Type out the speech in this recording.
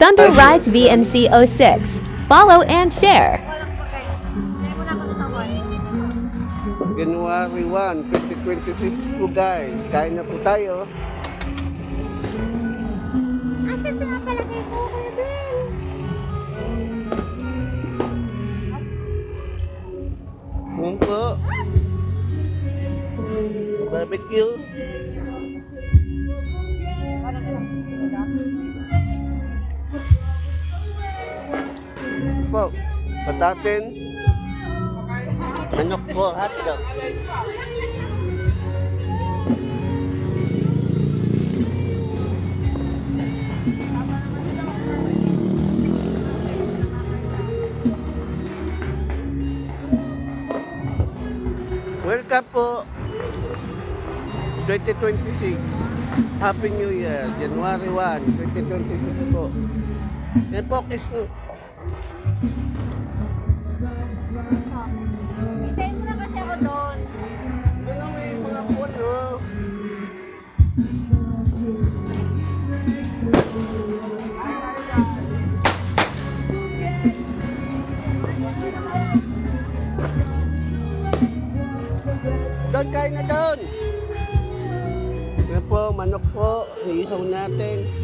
Thunder Rides VMC 06. Follow and share. January 1, 2026 po guys. Kain na po tayo. Asan pinapalagay ko, Kuya Ben? Yun po. Barbecue. Po, patatin. Manok po, hotdog. Welcome po. 2026. Happy New Year. January 1, 2026 po. Yan po, kiss mo. Hintayin mo na kasi ako doon. Ano may mga puno? Doon, kain na doon. Yan po, manok po. Iihaw natin.